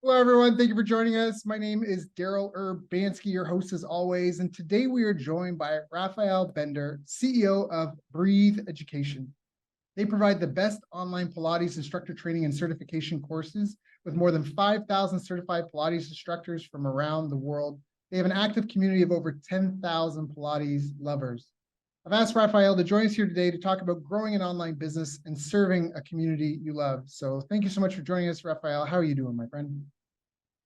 Hello, everyone. Thank you for joining us. My name is Daryl Urbanski, your host as always. And today we are joined by Raphael Bender, CEO of Breathe Education. They provide the best online Pilates instructor training and certification courses with more than 5,000 certified Pilates instructors from around the world. They have an active community of over 10,000 Pilates lovers. I've asked Raphael to join us here today to talk about growing an online business and serving a community you love. So thank you so much for joining us, Raphael. How are you doing, my friend?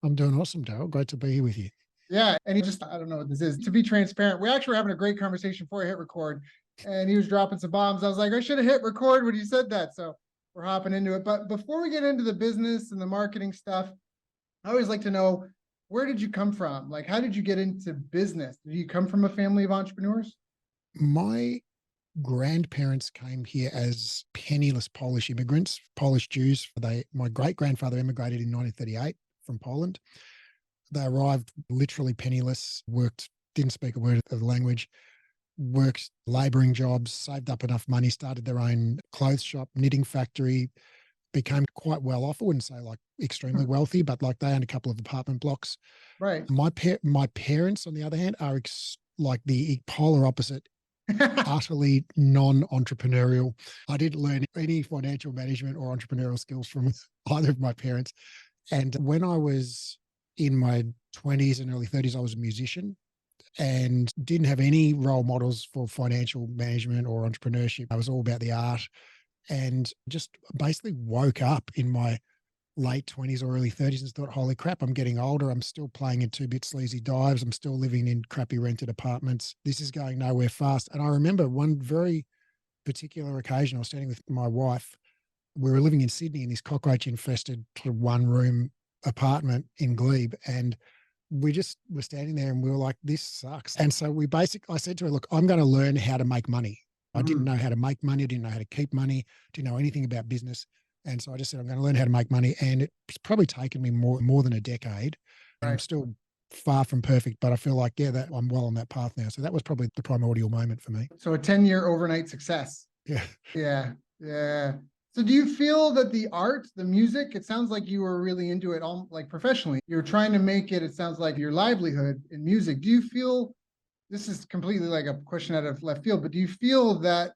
I'm doing awesome, Daryl. Great to be here with you. Yeah. And I don't know what this is. To be transparent, we actually were having a great conversation before I hit record, and he was dropping some bombs. I was like, I should have hit record when he said that. So we're hopping into it. But before we get into the business and the marketing stuff, I always like to know, where did you come from? Like, how did you get into business? Did you come from a family of entrepreneurs? My grandparents came here as penniless Polish immigrants, Polish Jews. My great-grandfather immigrated in 1938 from Poland. They arrived literally penniless, didn't speak a word of the language, worked laboring jobs, saved up enough money, started their own clothes shop, knitting factory, became quite well off. I wouldn't say like extremely wealthy, but like they owned a couple of apartment blocks. Right. My parents, on the other hand, are like the polar opposite, utterly non-entrepreneurial. I didn't learn any financial management or entrepreneurial skills from either of my parents. And when I was in my 20s and early 30s, I was a musician and didn't have any role models for financial management or entrepreneurship. I was all about the art, and just basically woke up in my late 20s or early 30s and thought, holy crap, I'm getting older. I'm still playing in two-bit sleazy dives. I'm still living in crappy rented apartments. This is going nowhere fast. And I remember one very particular occasion, I was standing with my wife. We were living in Sydney in this cockroach-infested one-room apartment in Glebe. And we just were standing there and we were like, this sucks. And so I said to her, look, I'm going to learn how to make money. I didn't know how to make money. I didn't know how to keep money. Didn't know anything about business. And so I just said, I'm going to learn how to make money. And it's probably taken me more than a decade. And I'm still far from perfect, but I feel like, that I'm well on that path now. So that was probably the primordial moment for me. So a 10-year overnight success. Yeah. Yeah. Yeah. So do you feel that the art, the music, it sounds like you were really into it all like professionally. You're trying to make it sounds like your livelihood in music. Do you feel, this is completely like a question out of left field, but do you feel that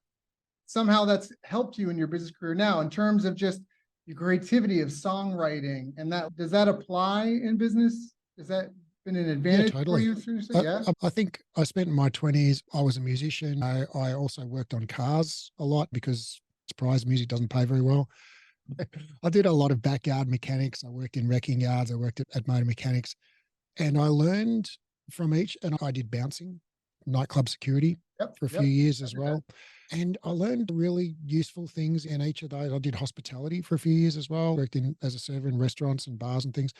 somehow that's helped you in your business career now in terms of just your creativity of songwriting, and does that apply in business? Has that been an advantage for you? Yeah. I think I spent my 20s, I was a musician. I also worked on cars a lot because surprise, music doesn't pay very well. I did a lot of backyard mechanics. I worked in wrecking yards. I worked at motor mechanics, and I learned from each, and I did bouncing, nightclub security for a few years as well. And I learned really useful things in each of those. I did hospitality for a few years as well, worked as a server in restaurants and bars and things.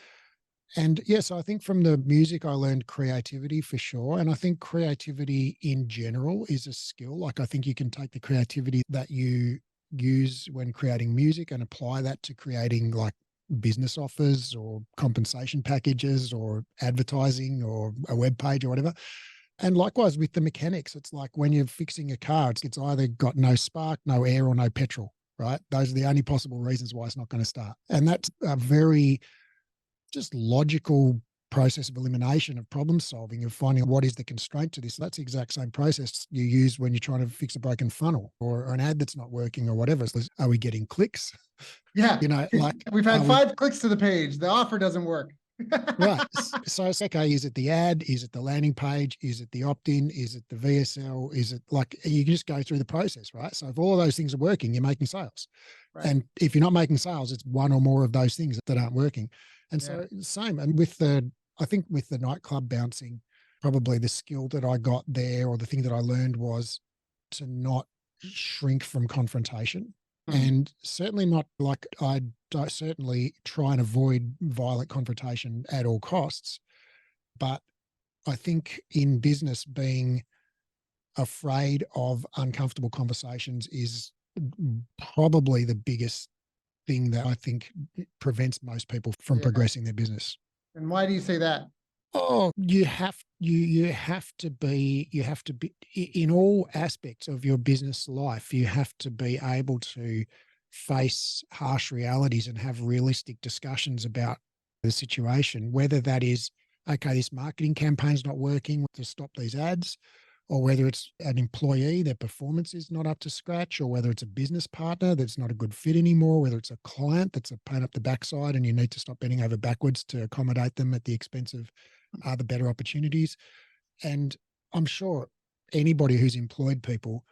And yes, I think from the music, I learned creativity for sure. And I think creativity in general is a skill. Like I think you can take the creativity that you use when creating music and apply that to creating like business offers or compensation packages or advertising or a web page or whatever. And likewise with the mechanics, it's like when you're fixing a car, it's either got no spark, no air, or no petrol, right? Those are the only possible reasons why it's not going to start. And that's a very just logical process of elimination, of problem solving, of finding what is the constraint to this. That's the exact same process you use when you're trying to fix a broken funnel or an ad that's not working or whatever. So are we getting clicks? Yeah. Like we've had 5 clicks to the page. The offer doesn't work. Right. So it's okay. Is it the ad? Is it the landing page? Is it the opt-in? Is it the VSL? Is it like, you can just go through the process, right? So if all of those things are working, you're making sales. Right. And if you're not making sales, it's one or more of those things that aren't working. And so same. And I think with the nightclub bouncing, probably the skill that I got there or the thing that I learned was to not shrink from confrontation. And certainly not like I certainly try and avoid violent confrontation at all costs. But I think in business, being afraid of uncomfortable conversations is probably the biggest thing that I think prevents most people from progressing their business. And why do you say that? Oh, you have to be in all aspects of your business life. You have to be able to face harsh realities and have realistic discussions about the situation, whether that is, okay, this marketing campaign's not working to stop these ads, or whether it's an employee, their performance is not up to scratch, or whether it's a business partner that's not a good fit anymore, whether it's a client that's a pain up the backside and you need to stop bending over backwards to accommodate them at the expense of other better opportunities. And I'm sure anybody who's employed people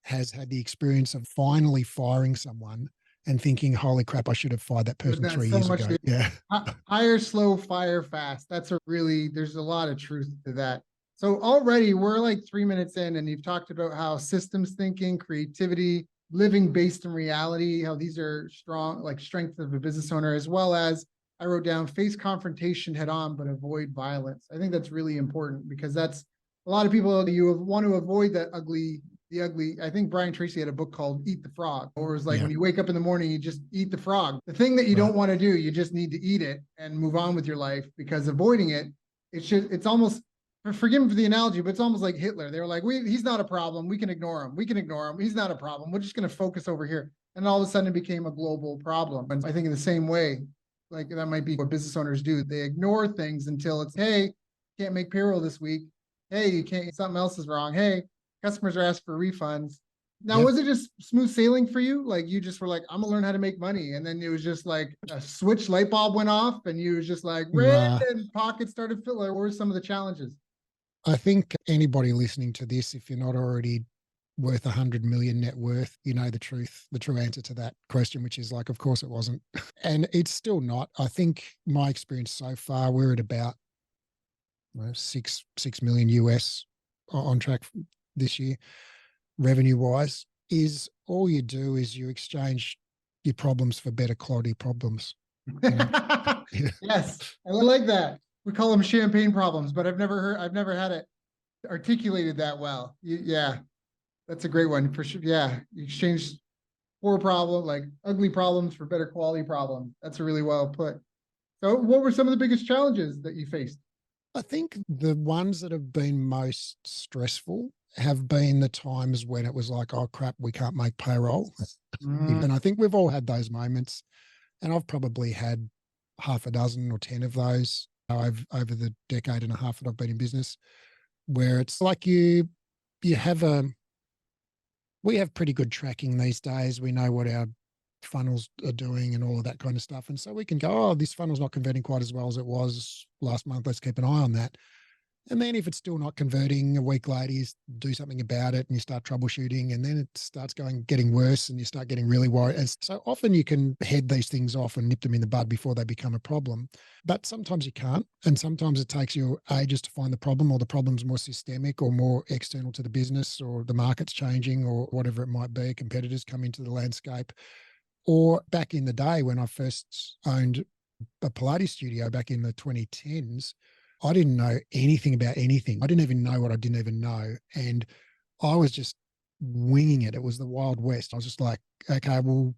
has had the experience of finally firing someone and thinking, holy crap, I should have fired that person That's 3 so years much. ago. Yeah. Hire slow, fire fast. There's a lot of truth to that. So already we're like 3 minutes in, and you've talked about how systems thinking, creativity, living based in reality, how these are strong, like strengths of a business owner, as well as I wrote down face confrontation head on, but avoid violence. I think that's really important because that's a lot of people, you want to avoid the ugly. I think Brian Tracy had a book called Eat the Frog, or it was like when you wake up in the morning, you just eat the frog. The thing that you don't want to do, you just need to eat it and move on with your life, because avoiding it, it's almost, forgive me for the analogy, but it's almost like Hitler. They were like, he's not a problem. We can ignore him. He's not a problem. We're just going to focus over here. And all of a sudden it became a global problem. And I think in the same way, like that might be what business owners do. They ignore things until it's, hey, can't make payroll this week. Hey, you can't, something else is wrong. Hey, customers are asking for refunds. Now, was it just smooth sailing for you? Like you just were like, I'm gonna learn how to make money. And then it was just like a switch light bulb went off and you was just like red and pockets started filling. What were some of the challenges? I think anybody listening to this, if you're not already worth 100 million net worth, you know the true answer to that question, which is like, of course it wasn't. And it's still not. I think my experience so far, we're at about 6 million US on track this year, revenue wise. Is all you do is you exchange your problems for better quality problems. You know? Yes, I like that. We call them champagne problems, but I've never had it articulated that well. Yeah, that's a great one for sure. Yeah, you exchange poor problem, like ugly problems, for better quality problems. That's a really well put. So what were some of the biggest challenges that you faced? I think the ones that have been most stressful have been the times when it was like, oh crap, we can't make payroll. And I think we've all had those moments. And I've probably had half a dozen or 10 of those over the decade and a half that I've been in business, where it's like we have pretty good tracking these days. We know what our funnels are doing and all of that kind of stuff. And so we can go, oh, this funnel's not converting quite as well as it was last month. Let's keep an eye on that. And then if it's still not converting a week later, you do something about it and you start troubleshooting, and then it starts getting worse and you start getting really worried. And so often you can head these things off and nip them in the bud before they become a problem. But sometimes you can't. And sometimes it takes you ages to find the problem, or the problem's more systemic or more external to the business, or the market's changing, or whatever it might be. Competitors come into the landscape. Or back in the day when I first owned a Pilates studio back in the 2010s, I didn't know anything about anything. I didn't even know what I didn't even know. And I was just winging it. It was the Wild West. I was just like, okay, we'll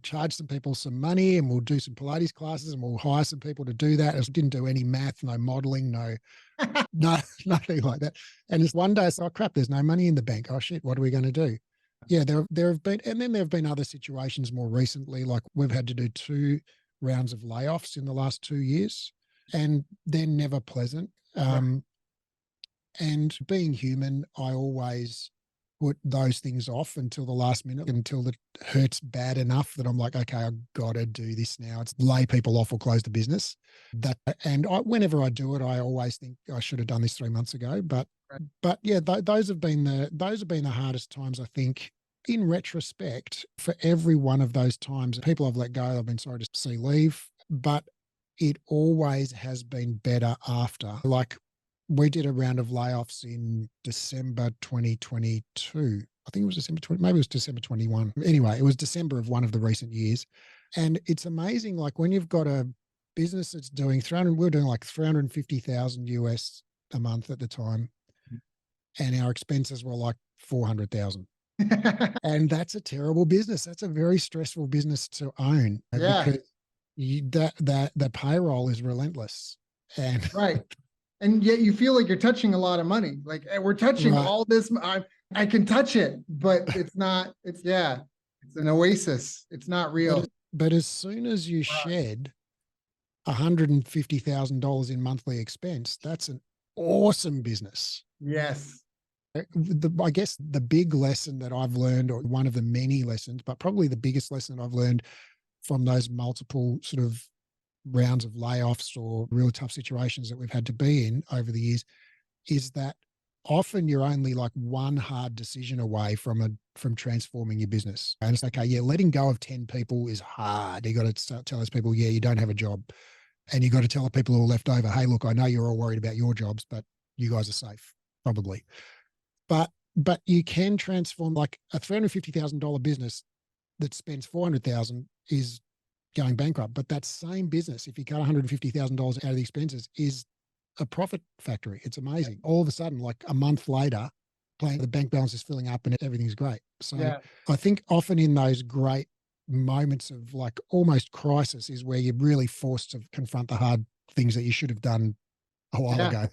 charge some people some money and we'll do some Pilates classes and we'll hire some people to do that. I didn't do any math, no modeling, nothing like that. And it's one day I said, oh crap, there's no money in the bank. Oh shit, what are we going to do? Yeah, there have been, and then there have been other situations more recently, like we've had to do 2 rounds of layoffs in the last 2 years, and they're never pleasant. And being human, I always put those things off until the last minute, until it hurts bad enough that I'm like, okay, I've got to do this now. It's lay people off or close the business. Whenever I do it, I always think I should have done this 3 months ago. But yeah, those have been the hardest times, I think. In retrospect, for every one of those times, people I've let go, I've been sorry to see leave, but it always has been better after. Like we did a round of layoffs in December 2022. I think it was December 20, maybe it was December 21. Anyway, it was December of one of the recent years. And it's amazing, like when you've got a business that's doing we were doing like 350,000 US a month at the time. And our expenses were like 400,000. And that's a terrible business. That's a very stressful business to own. Yeah. Because the payroll is relentless. And right. And yet you feel like you're touching a lot of money. Like we're touching all this. I can touch it, but it's not, it's an oasis. It's not real. But as soon as you shed $150,000 in monthly expense, that's an awesome business. Yes. I guess the big lesson that I've learned, or one of the many lessons, but probably the biggest lesson I've learned from those multiple sort of rounds of layoffs or real tough situations that we've had to be in over the years, is that often you're only like one hard decision away from transforming your business. And it's okay, yeah, letting go of 10 people is hard. You got to tell those people, yeah, you don't have a job. And you got to tell the people who are left over, hey, look, I know you're all worried about your jobs, but you guys are safe, probably. But you can transform, like a $350,000 business that spends 400,000 is going bankrupt. But that same business, if you cut $150,000 out of the expenses, is a profit factory. It's amazing. All of a sudden, like a month later, the bank balance is filling up and everything's great. So Yeah. I think often in those great moments of like almost crisis is where you're really forced to confront the hard things that you should have done a while Yeah. ago.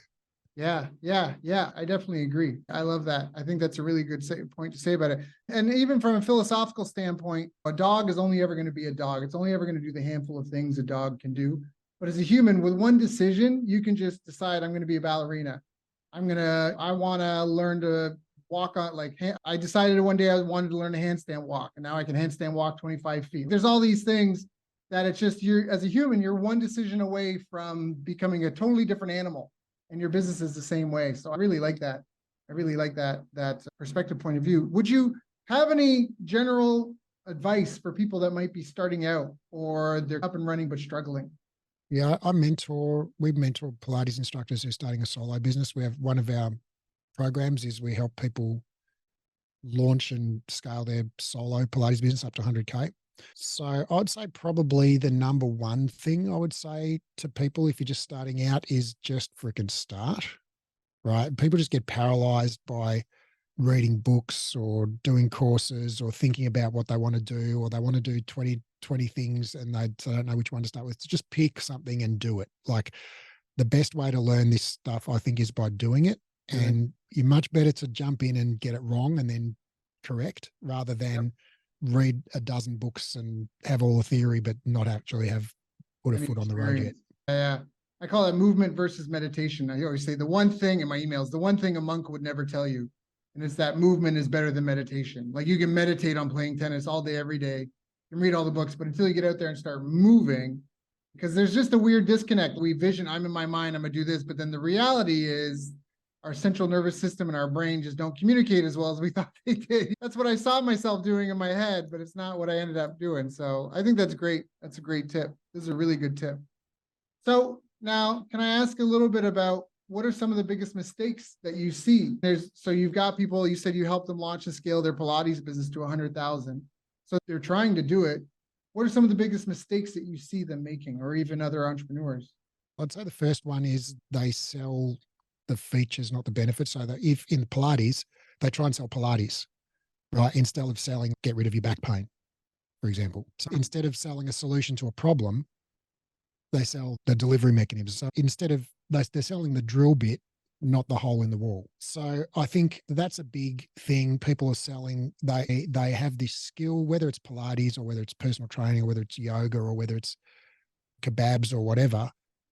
Yeah. I definitely agree. I love that. I think that's a really good point to say about it. And even from a philosophical standpoint, a dog is only ever going to be a dog. It's only ever going to do the handful of things a dog can do. But as a human, with one decision, you can just decide, I'm going to be a ballerina. I want to learn to walk on, like, I decided one day I wanted to learn a handstand walk, and now I can handstand walk 25 feet. There's all these things that it's just, as a human, you're one decision away from becoming a totally different animal. And your business is the same way. So I really like that. I really like that perspective point of view. Would you have any general advice for people that might be starting out or they're up and running but struggling? Yeah, we mentor Pilates instructors who are starting a solo business. We have one of our programs is we help people launch and scale their solo Pilates business up to 100K. So I'd say probably the number one thing I would say to people if you're just starting out is just freaking start, right? People just get paralyzed by reading books or doing courses or thinking about what they want to do, or they want to do 20 things and they don't know which one to start with. So just pick something and do it. Like the best way to learn this stuff, I think, is by doing it. And you're much better to jump in and get it wrong and then correct rather than read a dozen books and have all the theory, but not actually have put a foot on the road yet. Yeah. I call it movement versus meditation. I always say the one thing in my emails, the one thing a monk would never tell you, and it's that movement is better than meditation. Like you can meditate on playing tennis all day, every day, you can read all the books, but until you get out there and start moving, because there's just a weird disconnect. We vision, I'm in my mind, I'm gonna do this, but then the reality is our central nervous system and our brain just don't communicate as well as we thought they did. That's what I saw myself doing in my head, but it's not what I ended up doing. So I think that's great. That's a great tip. This is a really good tip. So now, can I ask a little bit about what are some of the biggest mistakes that you see? So you've got people, you said you helped them launch and scale their Pilates business to 100,000. So they're trying to do it. What are some of the biggest mistakes that you see them making, or even other entrepreneurs? I'd say the first one is they sell the features, not the benefits. So that if in Pilates, they try and sell Pilates, right? Instead of selling, get rid of your back pain, for example. So instead of selling a solution to a problem, they sell the delivery mechanism. So instead of, they're selling the drill bit, not the hole in the wall. So I think that's a big thing. People are selling, they have this skill, whether it's Pilates or whether it's personal training or whether it's yoga or whether it's kebabs or whatever,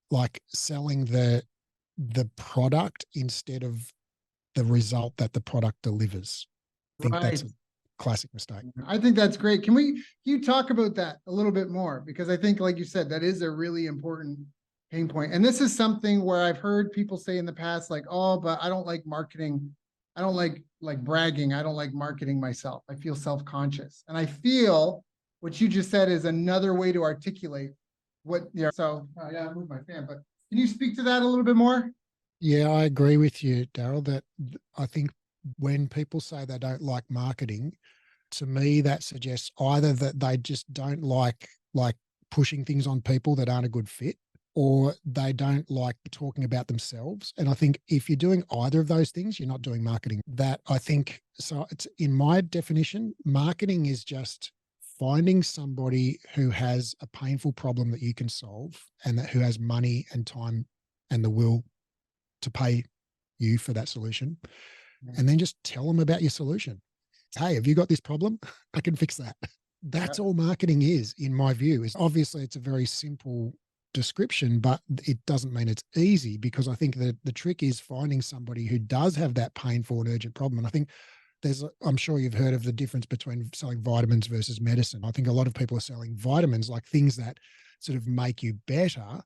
like selling the product instead of the result that the product delivers. I think that's a classic mistake. I think that's great. Can you talk about that a little bit more? Because I think, like you said, that is a really important pain point. And this is something where I've heard people say in the past, like, oh, but I don't like marketing. I don't like bragging. I don't like marketing myself. I feel self-conscious. And I feel what you just said is another way to articulate what, so yeah, I moved my fan, but can you speak to that a little bit more? Yeah, I agree with you, Daryl, that I think when people say they don't like marketing, to me, that suggests either that they just don't like pushing things on people that aren't a good fit, or they don't like talking about themselves. And I think if you're doing either of those things, you're not doing marketing. That I think, so it's in my definition, marketing is just finding somebody who has a painful problem that you can solve and who has money and time and the will to pay you for that solution. And then just tell them about your solution. Hey, have you got this problem? I can fix that. That's all marketing is, in my view. Is obviously it's a very simple description, but it doesn't mean it's easy, because I think that the trick is finding somebody who does have that painful and urgent problem. And I think I'm sure you've heard of the difference between selling vitamins versus medicine. I think a lot of people are selling vitamins, like things that sort of make you better,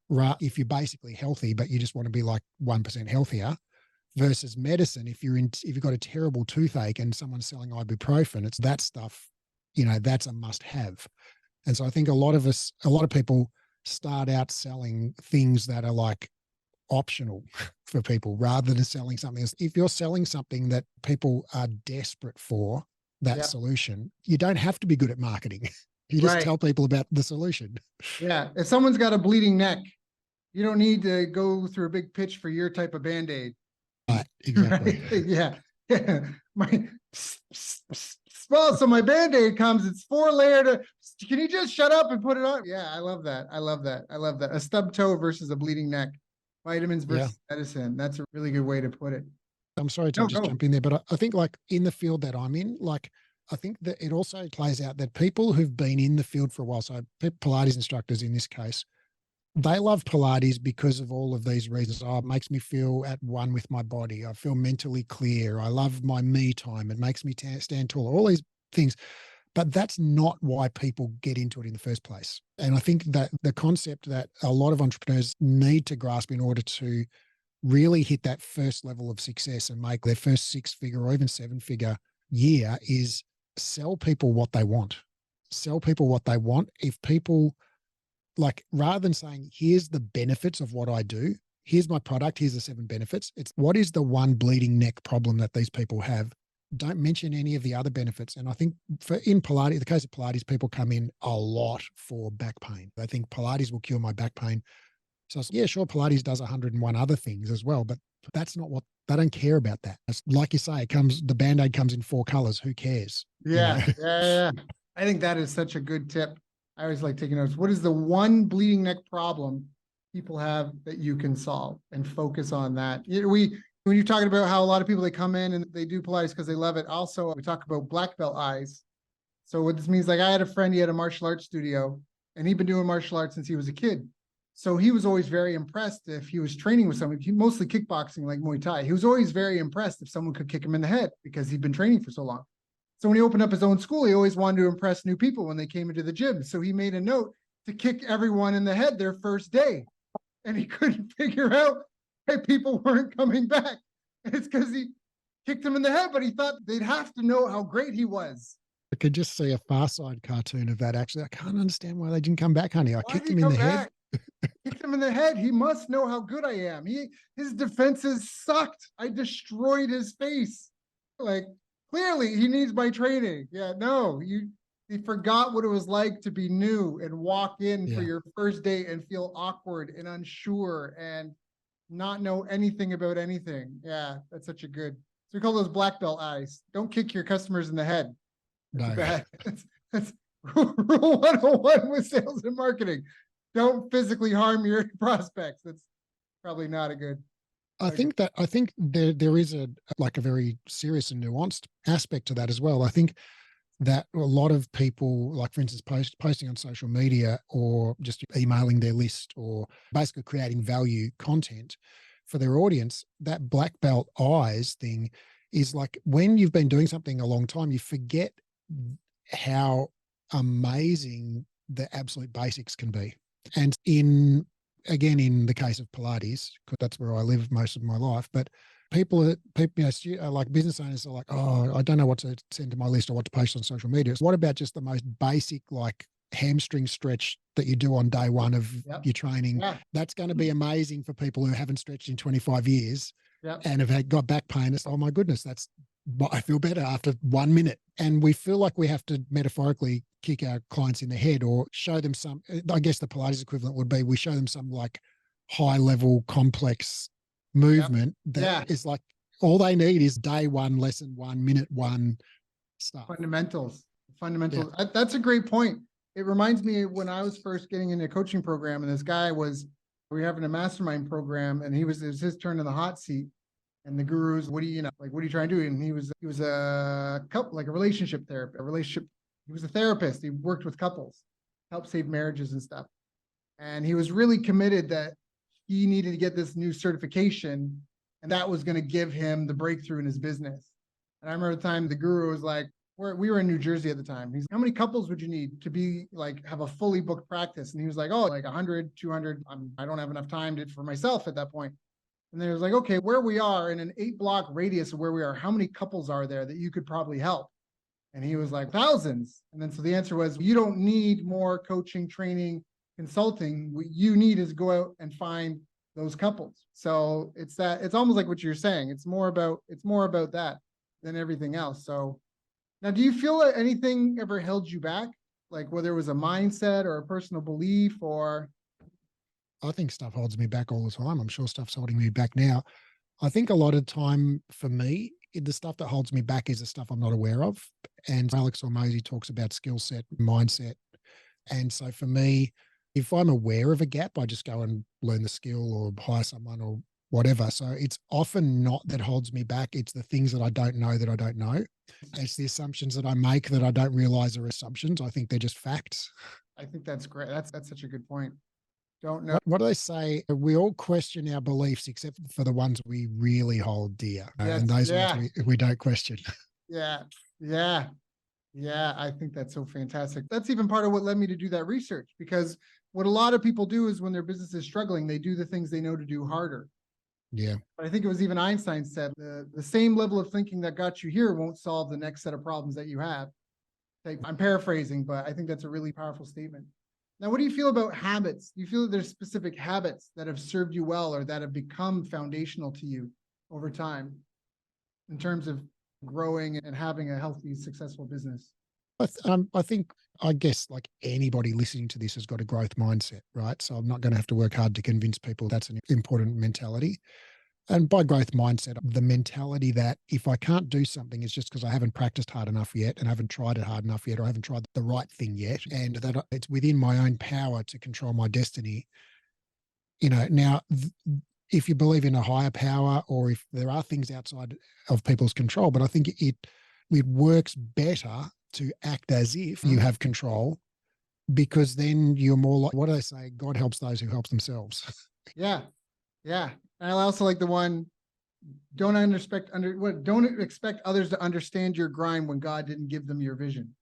right? If you're basically healthy, but you just want to be like 1% healthier, versus medicine. If you've got a terrible toothache and someone's selling ibuprofen, it's that stuff, that's a must have. And so I think a lot of people start out selling things that are like optional for people rather than selling something else. If you're selling something that people are desperate for, that solution, you don't have to be good at marketing. You just tell people about the solution. Yeah. If someone's got a bleeding neck, you don't need to go through a big pitch for your type of Band-Aid. Right, exactly. Right? Yeah. Well, so my Band-Aid comes, it's 4-layered. Can you just shut up and put it on? Yeah, I love that. I love that. I love that. A stub toe versus a bleeding neck. Vitamins versus medicine. That's a really good way to put it. I'm sorry to just jump in there, but I think like in the field that I'm in, like I think that it also plays out that people who've been in the field for a while, so Pilates instructors in this case, they love Pilates because of all of these reasons. Oh, it makes me feel at one with my body. I feel mentally clear. I love my me time. It makes me stand taller, all these things. But that's not why people get into it in the first place. And I think that the concept that a lot of entrepreneurs need to grasp in order to really hit that first level of success and make their first 6-figure or even 7-figure year is sell people what they want. Sell people what they want. If people, like, rather than saying, here's the benefits of what I do, here's my product, here's the 7 benefits, it's what is the one bleeding neck problem that these people have? Don't mention any of the other benefits. And I think in Pilates, the case of Pilates, people come in a lot for back pain. They think Pilates will cure my back pain. So yeah, sure, Pilates does 101 other things as well, but that's not what they don't care about. That, like you say, the Band-Aid comes in 4 colors. Who cares? Yeah. I think that is such a good tip. I always like taking notes. What is the one bleeding neck problem people have that you can solve, and focus on that? When you're talking about how a lot of people, they come in and they do Pilates because they love it. Also, we talk about black belt eyes. So what this means, like I had a friend, he had a martial arts studio, and he'd been doing martial arts since he was a kid. So he was always very impressed if he was training with someone, mostly kickboxing, like Muay Thai. He was always very impressed if someone could kick him in the head because he'd been training for so long. So when he opened up his own school, he always wanted to impress new people when they came into the gym. So he made a note to kick everyone in the head their first day. And he couldn't figure out why people weren't coming back. And it's because he kicked them in the head, but he thought they'd have to know how great he was. I could just see a Far Side cartoon of that. Actually, I can't understand why they didn't come back, honey. I kicked him in the head. Kicked him in the head. He must know how good I am. His defenses sucked. I destroyed his face. Like, clearly he needs my training. Yeah, no, he forgot what it was like to be new and walk in for your first day and feel awkward and unsure and not know anything about anything. Yeah, that's such a good. So we call those black belt eyes. Don't kick your customers in the head. That's bad. That's rule 101 with sales and marketing. Don't physically harm your prospects. That's probably not a good. I think there is a very serious and nuanced aspect to that as well. I think that a lot of people, like for instance, posting on social media or just emailing their list or basically creating value content for their audience, that black belt eyes thing is like when you've been doing something a long time, you forget how amazing the absolute basics can be. And in the case of Pilates, because that's where I live most of my life, but people, like business owners are like, oh, I don't know what to send to my list or what to post on social media. So what about just the most basic, like hamstring stretch that you do on day one of your training? Yeah. That's going to be amazing for people who haven't stretched in 25 years and have got back pain. It's, oh my goodness, I feel better after 1 minute. And we feel like we have to metaphorically kick our clients in the head or show them some, I guess the Pilates equivalent would be, we show them some like high level complex movement that is like, all they need is day 1, lesson 1, minute 1 stuff. Fundamentals. Yeah. That's a great point. It reminds me when I was first getting into a coaching program, and this guy we were having a mastermind program, and it was his turn in the hot seat. And the gurus, what are you trying to do? And he was a couple, like a relationship therapist, he was a therapist. He worked with couples, helped save marriages and stuff. And he was really committed that he needed to get this new certification, and that was going to give him the breakthrough in his business. And I remember the time the guru was like, we were in New Jersey at the time. He's, how many couples would you need to be like, have a fully booked practice? And he was like, oh, like 100, 200. I don't have enough time for myself at that point. And then it was like, okay, where we are in an 8-block radius of where we are, how many couples are there that you could probably help? And he was like, thousands. And then so the answer was, you don't need more coaching, training, consulting. What you need is go out and find those couples. So it's almost like what you're saying. It's more about that than everything else. So now, do you feel that anything ever held you back? Like whether it was a mindset or a personal belief or? I think stuff holds me back all the time. I'm sure stuff's holding me back now. I think a lot of time for me, the stuff that holds me back is the stuff I'm not aware of. And Alex Hormozy talks about skill set, mindset. And so for me, if I'm aware of a gap, I just go and learn the skill or hire someone or whatever. So it's often not that holds me back. It's the things that I don't know that I don't know. It's the assumptions that I make that I don't realize are assumptions. I think they're just facts. I think that's great. That's such a good point. Don't know. What do they say? We all question our beliefs except for the ones we really hold dear. Yes, and those yeah. ones we don't question. Yeah. Yeah. Yeah. I think that's so fantastic. That's even part of what led me to do that research, because what a lot of people do is when their business is struggling, they do the things they know to do harder. Yeah. But I think it was even Einstein said the same level of thinking that got you here won't solve the next set of problems that you have. Like, I'm paraphrasing, but I think that's a really powerful statement. Now, what do you feel about habits? Do you feel that there's specific habits that have served you well or that have become foundational to you over time in terms of growing and having a healthy, successful business? I guess like anybody listening to this has got a growth mindset, right? So I'm not going to have to work hard to convince people that's an important mentality. And by growth mindset, the mentality that if I can't do something, it's just because I haven't practiced hard enough yet and I haven't tried it hard enough yet, or I haven't tried the right thing yet, and that it's within my own power to control my destiny. Now, if you believe in a higher power or if there are things outside of people's control, but I think it works better to act as if you have control, because then you're more like, what do they say? God helps those who help themselves. Yeah. Yeah. And I also like the one, don't expect others to understand your grind when God didn't give them your vision.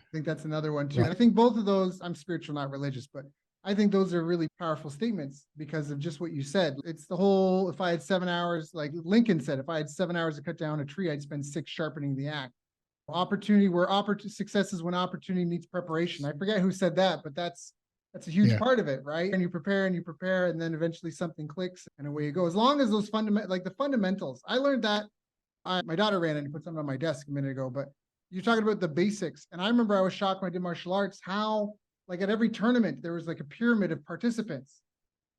I think that's another one too. Right. I think both of those, I'm spiritual, not religious, but I think those are really powerful statements because of just what you said. It's the whole, if I had 7 hours, like Lincoln said, if I had 7 hours to cut down a tree, I'd spend 6 sharpening the axe. Success is when opportunity needs preparation. I forget who said that, but that's a huge part of it, right? And you prepare, and then eventually something clicks and away you go. As long as those the fundamentals, I learned that. My daughter ran in and put something on my desk a minute ago, but you're talking about the basics. And I remember I was shocked when I did martial arts, how like at every tournament, there was like a pyramid of participants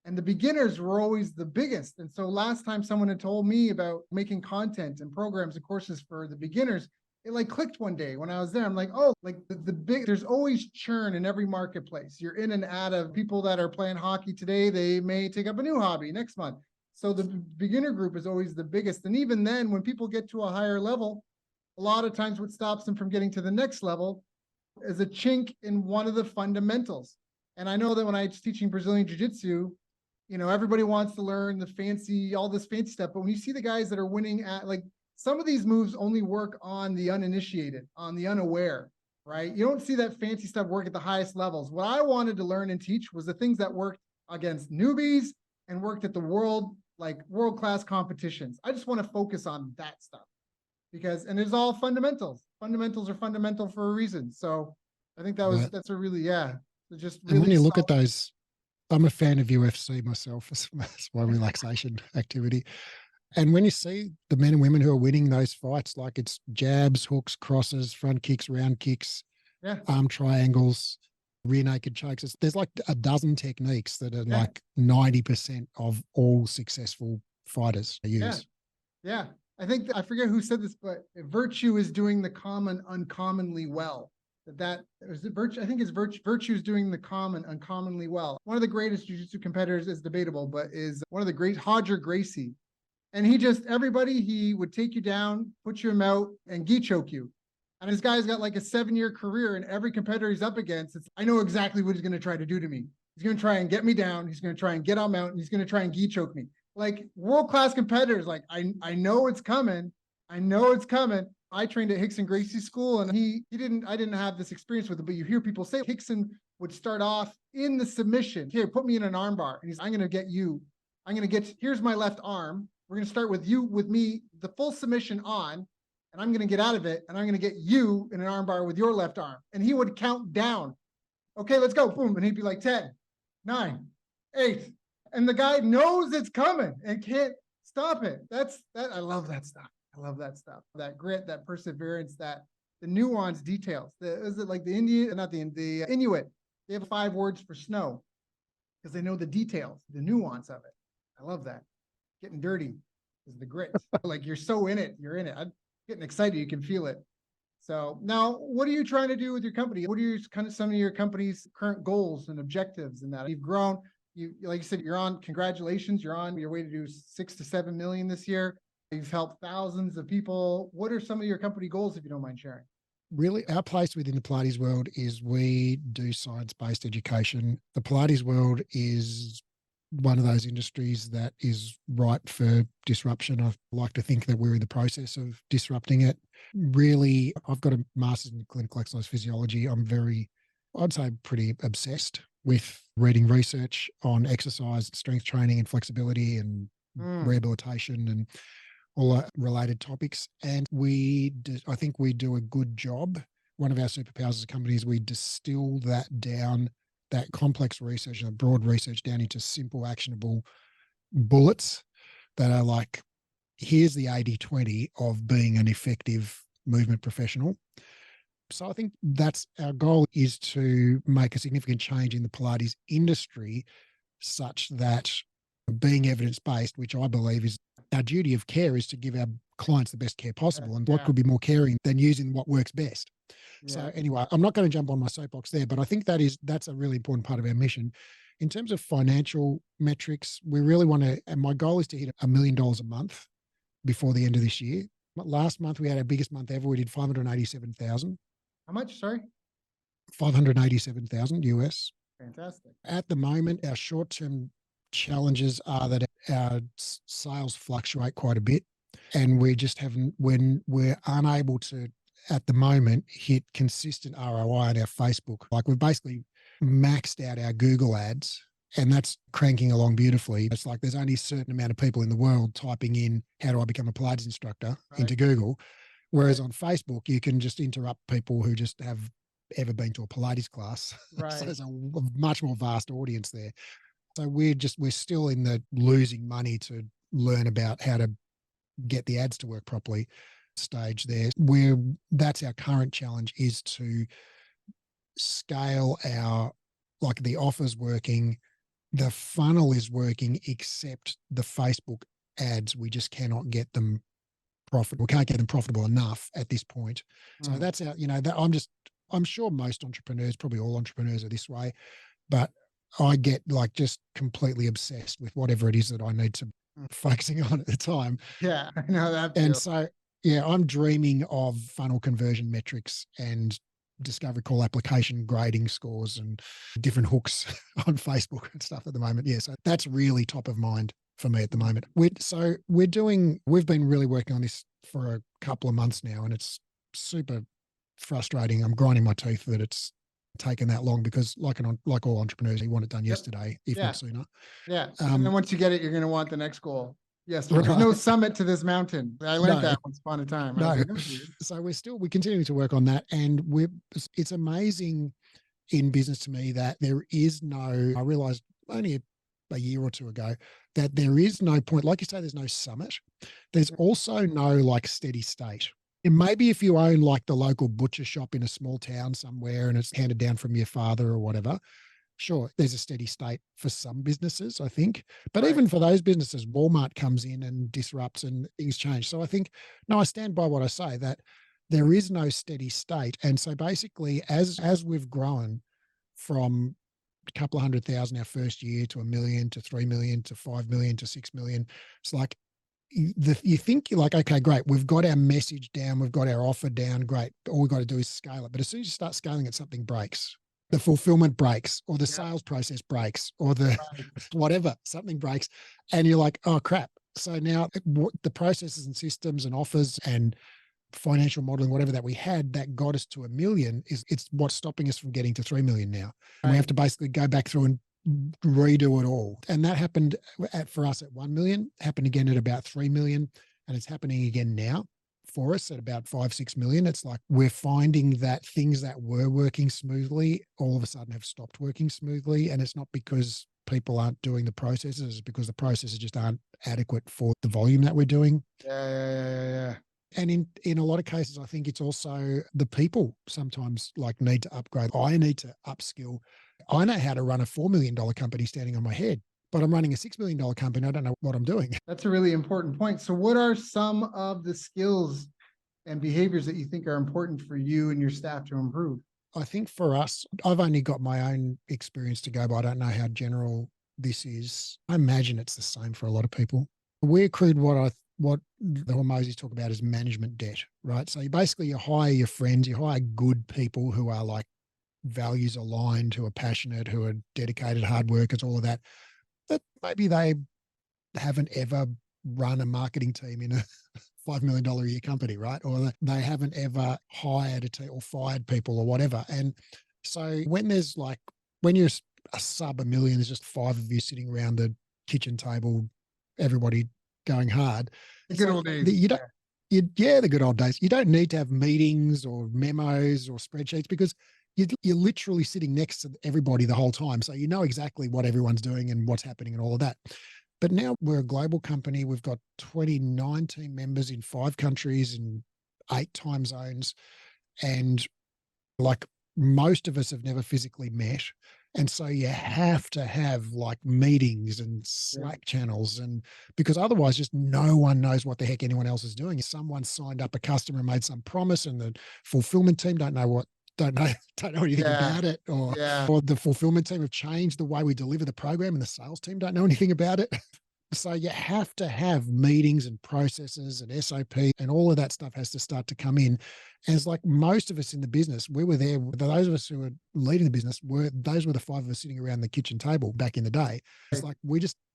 and the beginners were always the biggest. And so last time someone had told me about making content and programs and courses for the beginners, it like clicked one day when I was there. I'm like, oh, like the big, there's always churn in every marketplace. You're in and out of people that are playing hockey today. They may take up a new hobby next month. So the beginner group is always the biggest. And even then, when people get to a higher level, a lot of times what stops them from getting to the next level is a chink in one of the fundamentals. And I know that when I was teaching Brazilian Jiu-Jitsu, everybody wants to learn all this fancy stuff. But when you see the guys that are winning at like, some of these moves only work on the uninitiated, on the unaware, right? You don't see that fancy stuff work at the highest levels. What I wanted to learn and teach was the things that worked against newbies and worked at the world-class competitions. I just want to focus on that stuff and it's all fundamentals. Fundamentals are fundamental for a reason. So I think that's a really, just really. And when you look at those, I'm a fan of UFC myself as my relaxation activity. And when you see the men and women who are winning those fights, like it's jabs, hooks, crosses, front kicks, round kicks, arm triangles, rear naked chokes, there's like a dozen techniques that are like 90% of all successful fighters use. Yeah. I think I forget who said this, but virtue is doing the common uncommonly well. I think it's virtue is doing the common uncommonly well. One of the greatest jiu-jitsu competitors is debatable, but is one of the great Roger Gracie. And he would take you down, put you out, and gi choke you. And this guy's got like a 7-year career, and every competitor he's up against, I know exactly what he's going to try to do to me. He's going to try and get me down. He's going to try and get on mountain. He's going to try and gi choke me. Like world-class competitors. Like I know it's coming. I know it's coming. I trained at Hickson Gracie School, and I didn't have this experience with it, but you hear people say Hickson would start off in the submission. Here, put me in an arm bar. And I'm going to get you. Here's my left arm. We're going to start with me, the full submission on, and I'm going to get out of it, and I'm going to get you in an arm bar with your left arm. And he would count down. Okay, let's go. Boom. And he'd be like 10, 9, 8. And the guy knows it's coming and can't stop it. I love that stuff. I love that stuff. That grit, that perseverance, the nuanced details. Is it like the Inuit? They have 5 words for snow because they know the details, the nuance of it. I love that. Getting dirty is the grit. Like you're so in it. You're in it. I'm getting excited. You can feel it. So now, what are you trying to do with your company? What are some of your company's current goals and objectives in that? You've grown. Like you said, congratulations. You're on your way to do 6 to 7 million this year. You've helped thousands of people. What are some of your company goals, if you don't mind sharing? Really, our place within the Pilates world is we do science-based education. The Pilates world is one of those industries that is ripe for disruption. I like to think that we're in the process of disrupting it. Really, I've got a master's in clinical exercise physiology. I'd say pretty obsessed with reading research on exercise, strength training and flexibility and rehabilitation and all related topics. And I think we do a good job. One of our superpowers as a company is we distill that down, that complex research and broad research down into simple, actionable bullets that are like, here's the 80-20 of being an effective movement professional. So I think that's our goal, is to make a significant change in the Pilates industry such that being evidence-based, which I believe is our duty of care, is to give our clients the best care possible. And what could be more caring than using what works best? Yeah. So anyway, I'm not going to jump on my soapbox there, but I think that's a really important part of our mission. In terms of financial metrics, we really want to, and my goal is to hit $1 million a month before the end of this year. Last month, we had our biggest month ever. We did 587,000. How much? Sorry? 587,000 US. Fantastic. At the moment, our short-term challenges are that our sales fluctuate quite a bit, and when we're unable to, at the moment, hit consistent ROI on our Facebook. Like, we've basically maxed out our Google ads, and that's cranking along beautifully. It's like there's only a certain amount of people in the world typing in, how do I become a Pilates instructor, into Google. Whereas on Facebook, you can just interrupt people who just have ever been to a Pilates class. Right. So there's a much more vast audience there. So we're still in the losing money to learn about how to get the ads to work properly stage there. That's our current challenge, is to scale the offers working, the funnel is working, except the Facebook ads, we just cannot get them profitable. We can't get them profitable enough at this point. So that's our, I'm sure most entrepreneurs, probably all entrepreneurs, are this way, but I get just completely obsessed with whatever it is that I need to focusing on at the time. Yeah, I know that. And so, I'm dreaming of funnel conversion metrics and discovery call application grading scores and different hooks on Facebook and stuff at the moment. Yeah, so that's really top of mind for me at the moment. We've been really working on this for a couple of months now, and it's super frustrating. I'm grinding my teeth that it's taken that long, because like all entrepreneurs, you want it done yesterday, if not sooner. Yeah. And then once you get it, you're going to want the next goal. Yes. There's no summit to this mountain. I learned that once upon a time. No. So we're continuing to work on that. And it's amazing in business to me that there is I realized only a year or two ago that there is no point, like you say, there's no summit. There's also no steady state. And maybe if you own the local butcher shop in a small town somewhere and it's handed down from your father or whatever, sure, there's a steady state for some businesses, I think. But even for those businesses, Walmart comes in and disrupts and things change. So I stand by what I say, that there is no steady state. And so basically, as we've grown from a couple of 100,000 our first year to 1 million to 3 million to 5 million to 6 million, it's like, you think you're like, okay, great, we've got our message down, we've got our offer down, great, all we've got to do is scale it. But as soon as you start scaling it, something breaks. the fulfillment breaks or the Yeah. sales process breaks or the Right. whatever, something breaks. And you're like, oh crap. So now the processes and systems and offers and financial modeling, whatever that we had that got us to 1 million it's what's stopping us from getting to 3 million now. And we have Right. to basically go back through and redo it all. And that happened for us at 1 million, happened again at about 3 million. And it's happening again now for us at about 5-6 million. It's like we're finding that things that were working smoothly all of a sudden have stopped working smoothly. And it's not because people aren't doing the processes, it's because the processes just aren't adequate for the volume that we're doing. Yeah. And in a lot of cases, I think it's also the people sometimes like need to upgrade. I need to upskill. I know how to run a $4 million company standing on my head, but I'm running a $6 million company. I don't know what I'm doing. That's a really important point. So what are some of the skills and behaviors that you think are important for you and your staff to improve? I think for us, I've only got my own experience to go by. I don't know how general this is. I imagine it's the same for a lot of people. We accrued what the Hormozis talk about is management debt, right? So you hire your friends, you hire good people who are like values aligned, who are passionate, who are dedicated, hard workers, all of that. But maybe they haven't ever run a marketing team in a $5 million a year company, right? Or they haven't ever hired a team or fired people or whatever. And so when you're a sub $1 million, there's just 5 of you sitting around the kitchen table, everybody going hard. The good old days. You don't, the good old days. You don't need to have meetings or memos or spreadsheets because you're literally sitting next to everybody the whole time. So you know exactly what everyone's doing and what's happening and all of that. But now we're a global company. We've got 29 team members in 5 countries in 8 time zones. And like most of us have never physically met. And so you have to have like meetings and Slack channels, and because otherwise just no one knows what the heck anyone else is doing. If someone signed up a customer and made some promise and the fulfillment team don't know anything about it, or the fulfillment team have changed the way we deliver the program and the sales team don't know anything about it. So you have to have meetings and processes and SOP, and all of that stuff has to start to come in. And it's like most of us in the business, we were there. Those of us who were leading the business those were the 5 of us sitting around the kitchen table back in the day. It's like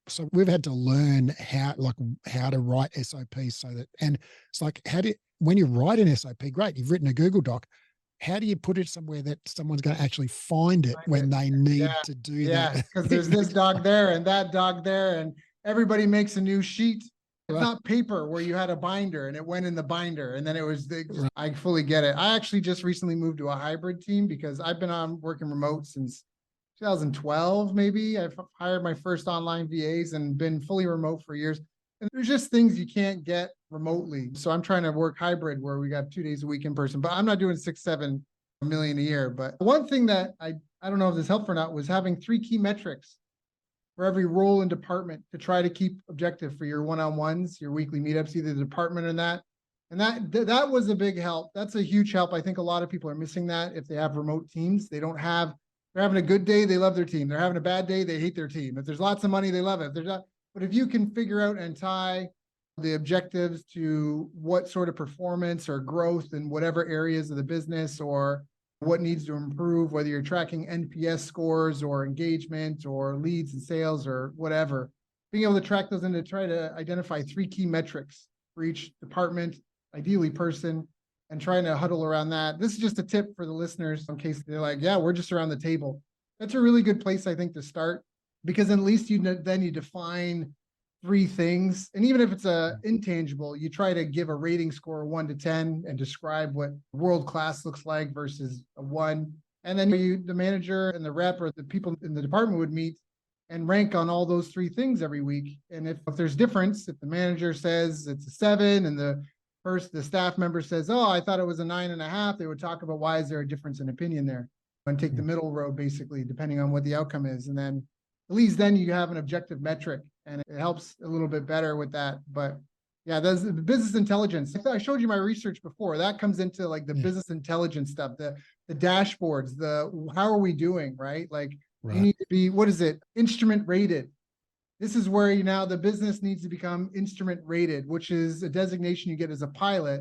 so we've had to learn how to write SOPs so that, and it's like when you write an SOP, great, you've written a Google Doc. How do you put it somewhere that someone's going to actually find it when they need to do that? Because there's this dog there and that dog there, and everybody makes a new sheet. It's not paper where you had a binder and it went in the binder and then it was I fully get it. I actually just recently moved to a hybrid team because I've been working remote since 2012, maybe. I've hired my first online VAs and been fully remote for years. And there's just things you can't get remotely. So I'm trying to work hybrid where we got 2 days a week in person, but I'm not doing 6-7 million a year. But one thing that I don't know if this helped or not was having 3 key metrics for every role and department to try to keep objective for your one-on-ones, your weekly meetups, either the department or that. And that was a big help. That's a huge help. I think a lot of people are missing that if they have remote teams. They're having a good day, they love their team. They're having a bad day, they hate their team. If there's lots of money, they love it. But if you can figure out and tie the objectives to what sort of performance or growth in whatever areas of the business or what needs to improve, whether you're tracking NPS scores or engagement or leads and sales or whatever, being able to track those and to try to identify 3 key metrics for each department, ideally person, and trying to huddle around that. This is just a tip for the listeners in case they're like, yeah, we're just around the table. That's a really good place, I think, to start, because at least you define 3 things. And even if it's a intangible, you try to give a rating score 1 to 10 and describe what world-class looks like versus a 1. And then the manager and the rep or the people in the department would meet and rank on all those 3 things every week. And if there's difference, if the manager says it's a 7 and the staff member says, oh, I thought it was a 9.5, they would talk about why is there a difference in opinion there, and take the middle road, basically, depending on what the outcome is. And then at least then you have an objective metric and it helps a little bit better with that. But yeah, there's the business intelligence. I showed you my research before. That comes into like the business intelligence stuff, the dashboards, how are we doing, right? Like you need to be, what is it? Instrument rated. This is where now the business needs to become instrument rated, which is a designation you get as a pilot,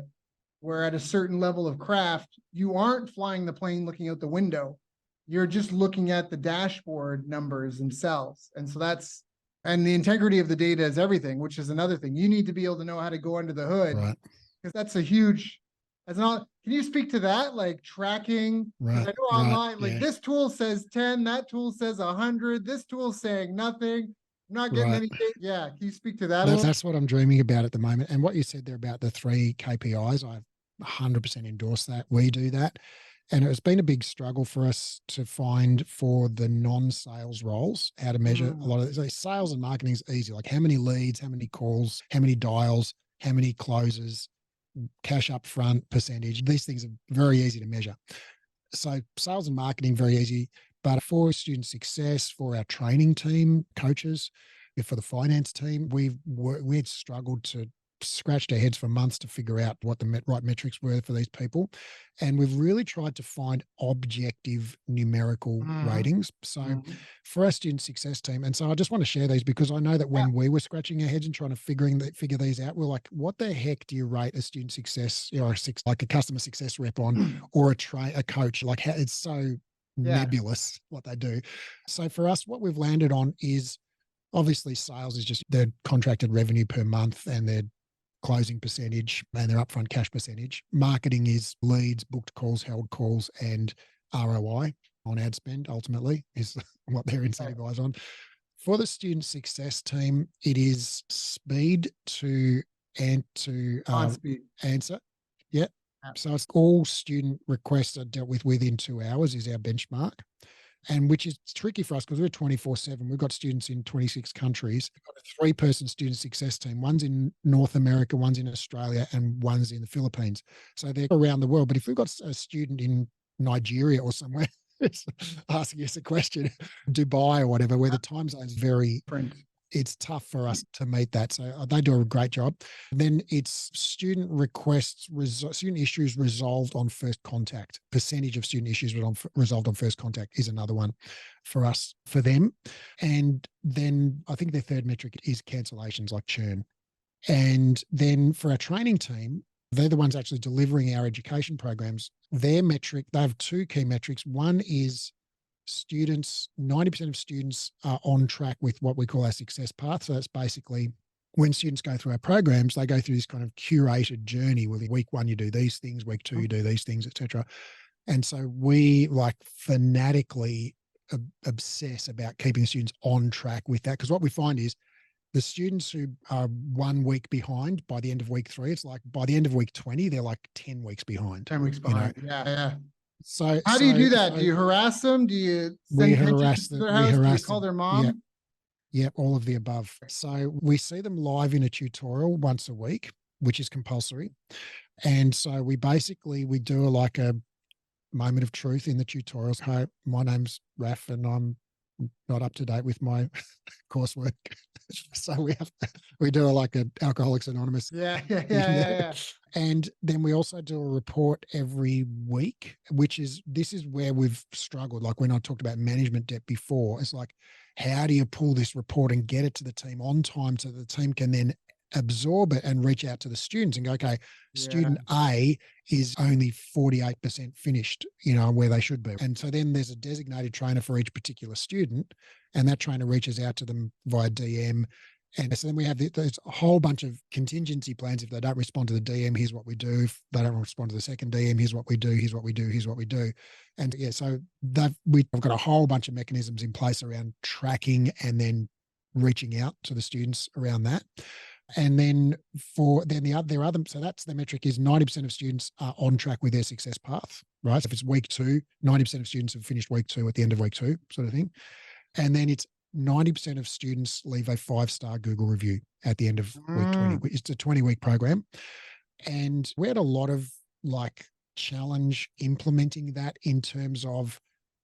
where at a certain level of craft, you aren't flying the plane looking out the window. you're just looking at the dashboard numbers themselves. And so and the integrity of the data is everything, which is another thing. You need to be able to know how to go under the hood, Right. because that's a huge, can you speak to that? Like tracking, because Right. I know Right. online, like Yeah. this tool says 10, that tool says 100, this tool's saying nothing. I'm not getting Right. any data. Yeah. Can you speak to that a little? That's what I'm dreaming about at the moment. And what you said there about the 3 KPIs, I 100% endorse that. We do that. And it's been a big struggle for us to find for the non-sales roles how to measure a lot of this. Sales and marketing is easy. Like how many leads, how many calls, how many dials, how many closes, cash up front percentage. These things are very easy to measure. So sales and marketing, very easy. But for student success, for our training team, coaches, for the finance team, we'd struggled to scratched our heads for months to figure out what the right metrics were for these people. And we've really tried to find objective numerical ratings. So for our student success team, and so I just want to share these because I know that when we were scratching our heads and trying to figure these out, we're like, what the heck do you rate a student success or like a customer success rep on, or a coach? Like how it's so nebulous what they do. So for us, what we've landed on is obviously sales is just their contracted revenue per month and their closing percentage and their upfront cash percentage. Marketing is leads, booked calls, held calls, and ROI on ad spend ultimately is what they're incentivized on. For the student success team, it is speed to answer. Yeah. So it's all student requests are dealt with within 2 hours is our benchmark. And which is tricky for us because we're 24/7. We've got students in 26 countries. We've got a 3-person student success team. One's in North America, one's in Australia, and one's in the Philippines. So they're around the world. But if we've got a student in Nigeria or somewhere asking us a question, Dubai or whatever, where the time zone is very different, it's tough for us to meet that. So they do a great job. Then it's student requests, student issues resolved on first contact. Percentage of student issues resolved on first contact is another one for us, for them. And then I think their third metric is cancellations, like churn. And then for our training team, they're the ones actually delivering our education programs. Their metric, they have 2 key metrics. One is students, 90% of students are on track with what we call our success path. So that's basically when students go through our programs, they go through this kind of curated journey where week 1, you do these things, week 2, you do these things, etc. And so we like fanatically obsess about keeping students on track with that. Because what we find is the students who are 1 week behind by the end of week 3, it's like by the end of week 20, they're like 10 weeks behind. 10 weeks behind. Yeah. So how do you do that? Do you harass them? Do you send harass them? Do you call their mom? Yeah, all of the above. So we see them live in a tutorial once a week, which is compulsory. And so we do like a moment of truth in the tutorials. Hi, my name's Raph and I'm not up to date with my coursework. So we do like a Alcoholics Anonymous. Yeah. And then we also do a report every week, this is where we've struggled. Like when I talked about management debt before, it's like, how do you pull this report and get it to the team on time so the team can then absorb it and reach out to the students and go, okay, student A is only 48% finished, where they should be. And so then there's a designated trainer for each particular student, and that trainer reaches out to them via DM. And so then we have there's a whole bunch of contingency plans. If they don't respond to the DM, here's what we do. If they don't respond to the second DM, here's what we do, here's what we do, here's what we do. And so we've got a whole bunch of mechanisms in place around tracking and then reaching out to the students around that. And then so that's the metric is 90% of students are on track with their success path, right? So if it's week 2, 90% of students have finished week 2 at the end of week 2, sort of thing. And then it's 90% of students leave a 5-star Google review at the end of week 20. It's a 20-week program. And we had a lot of challenge implementing that in terms of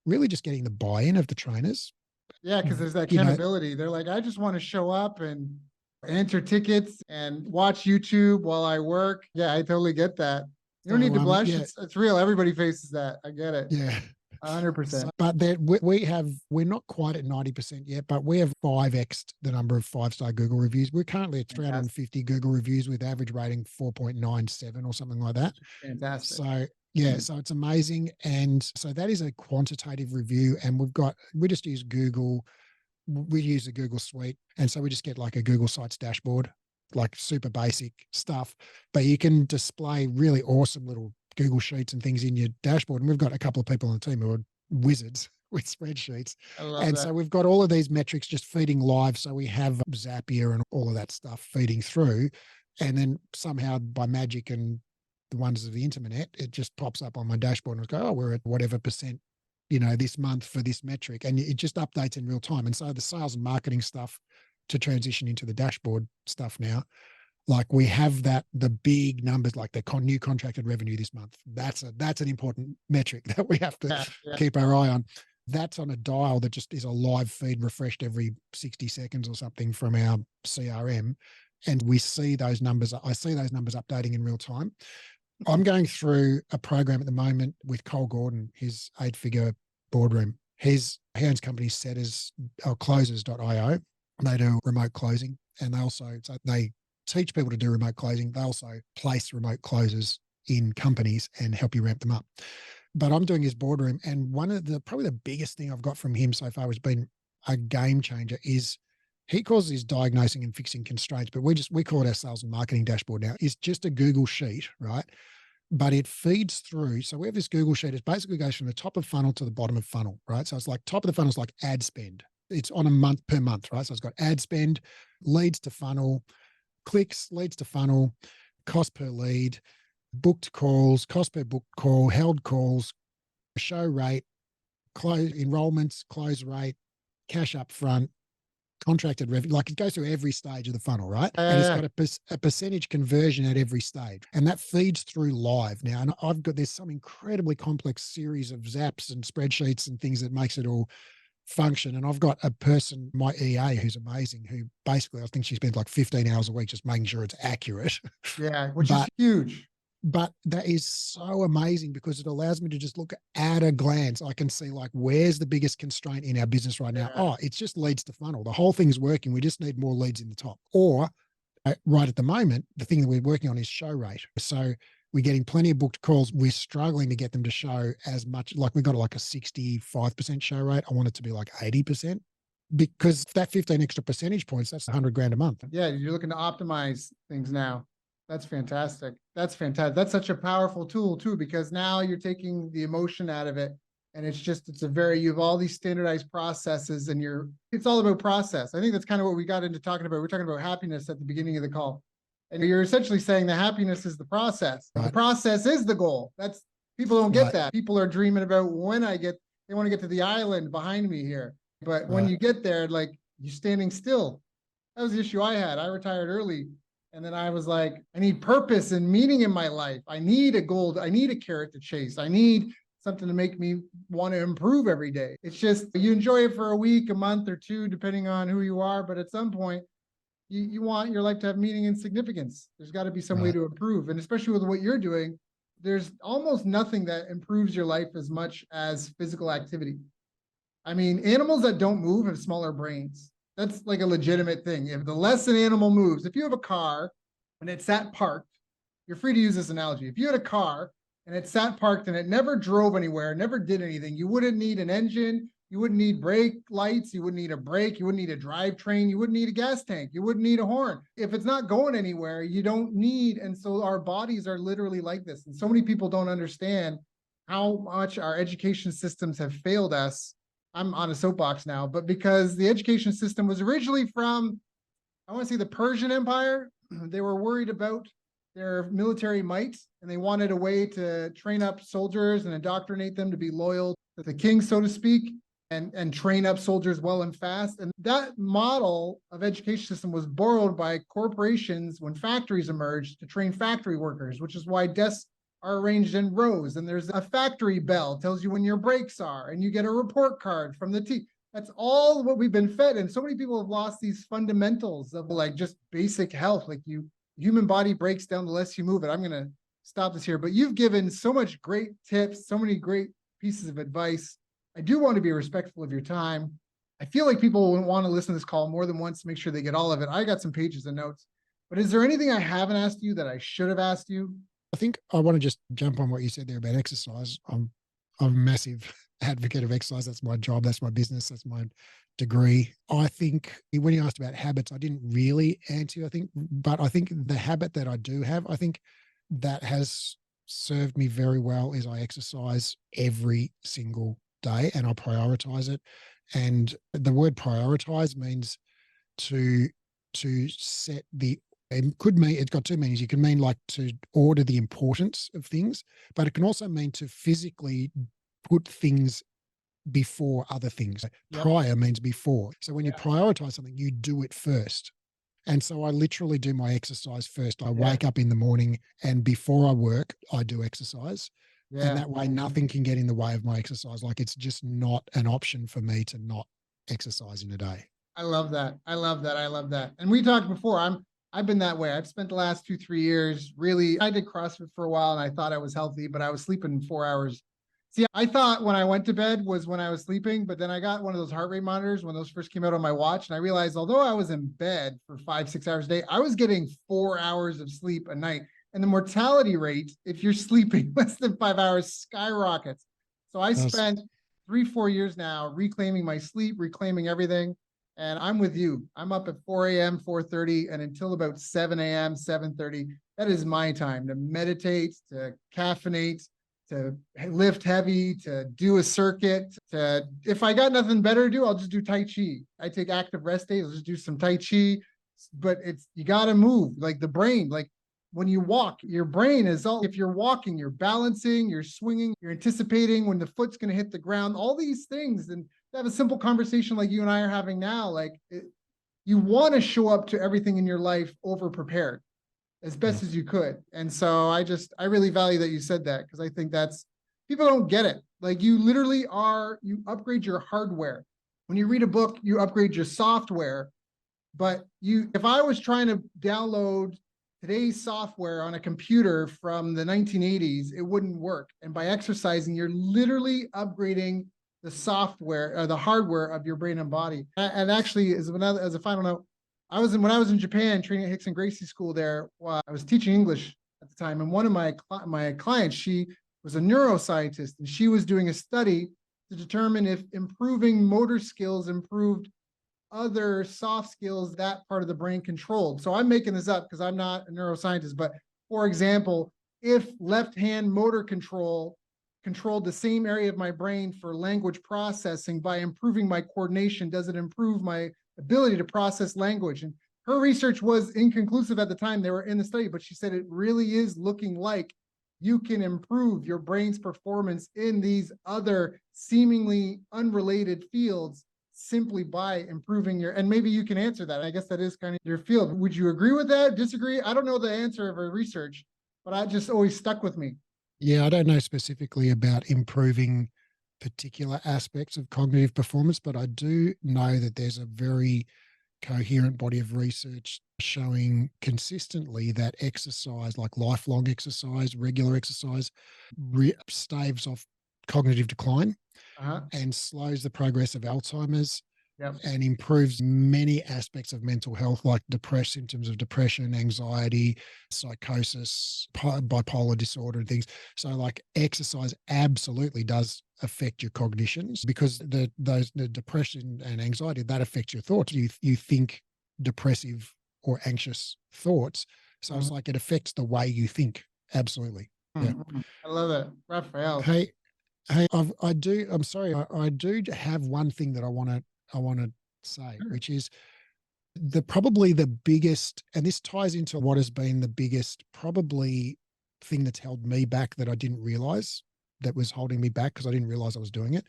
really just getting the buy-in of the trainers. Yeah, because there's that accountability. They're like, I just want to show up and enter tickets and watch YouTube while I work. Yeah, I totally get that. You don't need to blush. It's real. Everybody faces that. I get it. Yeah. 100%. But we're not quite at 90% yet, but we have 5x'd the number of 5-star Google reviews. We're currently at 350 Google reviews with average rating 4.97 or something like that. Fantastic. So Yeah, so it's amazing. And so that is a quantitative review. And we just use Google. We use the Google Suite. And so we just get like a Google Sites dashboard, like super basic stuff. But you can display really awesome little Google Sheets and things in your dashboard. And we've got a couple of people on the team who are wizards with spreadsheets. I love And that. so we've got all of these metrics just feeding live. So we have Zapier and all of that stuff feeding through. And then somehow by magic and the wonders of the internet, it just pops up on my dashboard and go, oh, we're at whatever percent, this month for this metric. And it just updates in real time. And so the sales and marketing stuff to transition into the dashboard stuff now, like we have the big numbers, like the new contracted revenue this month. That's an important metric that we have to keep our eye on. That's on a dial that just is a live feed refreshed every 60 seconds or something from our CRM. And we see those numbers. I see those numbers updating in real time. I'm going through a program at the moment with Cole Gordon, his 8-figure boardroom. He owns company Setters or Closers.io. They do remote closing, and they teach people to do remote closing. They also place remote closers in companies and help you ramp them up. But I'm doing his boardroom, and probably the biggest thing I've got from him so far has been a game changer. Is he calls his diagnosing and fixing constraints, but we call it our sales and marketing dashboard now. It's just a Google sheet, right? But it feeds through. So we have this Google sheet. It basically goes from the top of funnel to the bottom of funnel, right? So it's like top of the funnel is like ad spend. It's on a month per month, right? So it's got ad spend, leads to funnel, clicks, leads to funnel, cost per lead, booked calls, cost per booked call, held calls, show rate, close enrollments, close rate, cash up front, contracted revenue. Like it goes through every stage of the funnel, right? And it's got a percentage conversion at every stage, and that feeds through live now. And there's some incredibly complex series of zaps and spreadsheets and things that makes it all function. And I've got a person, my EA, who's amazing, who basically I think she spends like 15 hours a week just making sure it's accurate. Yeah, which is huge. But that is so amazing because it allows me to just look at a glance. I can see like, where's the biggest constraint in our business right now? Oh, it's just leads to funnel. The whole thing's working. We just need more leads in the top. Or right at the moment, the thing that we're working on is show rate. So we're getting plenty of booked calls. We're struggling to get them to show as much. Like we've got like a 65% show rate. I want it to be like 80%. Because that 15 extra percentage points, that's 100 grand a month. Yeah, you're looking to optimize things now. That's fantastic. That's fantastic. That's such a powerful tool too, because now you're taking the emotion out of it. And you have all these standardized processes and it's all about process. I think that's kind of what we got into talking about. We're talking about happiness at the beginning of the call. And you're essentially saying the happiness is the process. Right. The process is the goal. People don't get that. People are dreaming about they want to get to the island behind me here. But when you get there, like you're standing still. That was the issue I had. I retired early. And then I was like, I need purpose and meaning in my life. I need a goal. I need a carrot to chase. I need something to make me want to improve every day. It's just, you enjoy it for a week, a month or two, depending on who you are. But at some point, you want your life to have meaning and significance. There's got to be some way to improve. And especially with what you're doing, there's almost nothing that improves your life as much as physical activity. I mean, animals that don't move have smaller brains. That's like a legitimate thing. If the less an animal moves, if you have a car and it sat parked, you're free to use this analogy. If you had a car and it sat parked and it never drove anywhere, never did anything, you wouldn't need an engine, you wouldn't need brake lights, you wouldn't need a brake, you wouldn't need a drivetrain, you wouldn't need a gas tank, you wouldn't need a horn. If it's not going anywhere, you don't need, and so our bodies are literally like this. And so many people don't understand how much our education systems have failed us. I'm on a soapbox now, but because the education system was originally from, I want to say the Persian Empire. They were worried about their military might, and they wanted a way to train up soldiers and indoctrinate them to be loyal to the king, so to speak, and train up soldiers well and fast. And that model of education system was borrowed by corporations when factories emerged to train factory workers, which is why desks are arranged in rows, and there's a factory bell tells you when your breaks are, and you get a report card from the team. That's all what we've been fed. And so many people have lost these fundamentals of like just basic health. Like human body breaks down the less you move it. I'm going to stop this here, but you've given so much great tips, so many great pieces of advice. I do want to be respectful of your time. I feel like people will want to listen to this call more than once to make sure they get all of it. I got some pages of notes, but is there anything I haven't asked you that I should have asked you? I think I want to just jump on what you said there about exercise. I'm a massive advocate of exercise. That's my job. That's my business. That's my degree. I think when you asked about habits, I didn't really answer, I think, but I think the habit that I do have, I think that has served me very well is I exercise every single day and I prioritize it. And the word prioritize means to set the, it could mean, it's got two meanings. You can mean like to order the importance of things, but it can also mean to physically put things before other things. Yep. Prior means before. So when you Yeah. prioritize something, you do it first. And so I literally do my exercise first. I Yeah. wake up in the morning and before I work, I do exercise. And Yeah. that way nothing can get in the way of my exercise. Like it's just not an option for me to not exercise in a day. I love that. I love that. I love that. And we talked before. I've been that way. I've spent the last 2, 3 years really. I did CrossFit for a while and I thought I was healthy, but I was sleeping 4 hours. See, I thought when I went to bed was when I was sleeping, but then I got one of those heart rate monitors when those first came out on my watch, and I realized although I was in bed for 5, 6 hours a day, I was getting 4 hours of sleep a night. And the mortality rate, if you're sleeping less than 5 hours, skyrockets. So I That's spent 3, 4 years now reclaiming my sleep, reclaiming everything. And I'm with you. I'm up at 4 a.m., 4:30, and until about 7 a.m., 7:30. That is my time to meditate, to caffeinate, to lift heavy, to do a circuit. To if I got nothing better to do, I'll just do Tai Chi. I take active rest days. I'll just do some Tai Chi. But it's you got to move, like the brain. Like when you walk, your brain is all. If you're walking, you're balancing, you're swinging, you're anticipating when the foot's going to hit the ground. All these things, and to have a simple conversation like you and I are having now, like you want to show up to everything in your life over prepared as yeah. best as you could. And so I really value that you said that because I think that's people don't get it. Like you literally you upgrade your hardware. When you read a book, you upgrade your software. But if I was trying to download today's software on a computer from the 1980s, it wouldn't work. And by exercising, you're literally upgrading the software or the hardware of your brain and body. And actually, as a final note, when I was in Japan training at Hickson Gracie School there. I was teaching English at the time, and one of my clients, she was a neuroscientist, and she was doing a study to determine if improving motor skills improved other soft skills that part of the brain controlled. So I'm making this up because I'm not a neuroscientist, but for example, if left hand motor control controlled the same area of my brain for language processing by improving my coordination, does it improve my ability to process language? And her research was inconclusive at the time they were in the study, but she said it really is looking like you can improve your brain's performance in these other seemingly unrelated fields simply by improving and maybe you can answer that. I guess that is kind of your field. Would you agree with that? Disagree? I don't know the answer of her research, but I just always stuck with me. Yeah, I don't know specifically about improving particular aspects of cognitive performance, but I do know that there's a very coherent body of research showing consistently that exercise, like lifelong exercise, regular exercise, staves off cognitive decline and slows the progress of Alzheimer's. Yep. And improves many aspects of mental health, like symptoms of depression, anxiety, psychosis, bipolar disorder, and things. So, like exercise absolutely does affect your cognitions because the depression and anxiety that affects your thoughts. You think depressive or anxious thoughts, so it's like it affects the way you think. Absolutely, yeah. I love that, Raphael. Hey, I do. I'm sorry. I do have one thing that I want to say, which is probably the biggest, and this ties into what has been the biggest probably thing that's held me back that I didn't realize that was holding me back because I didn't realize I was doing it,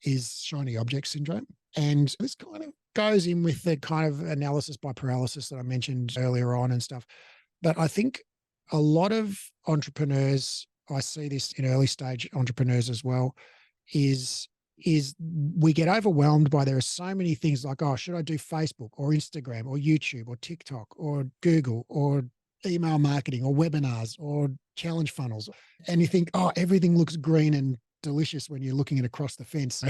is shiny object syndrome. And this kind of goes in with the kind of analysis by paralysis that I mentioned earlier on and stuff. But I think a lot of entrepreneurs, I see this in early stage entrepreneurs as well, is we get overwhelmed by there are so many things like, oh, should I do Facebook or Instagram or YouTube or TikTok or Google or email marketing or webinars or challenge funnels? And you think, oh, everything looks green and delicious when you're looking at across the fence.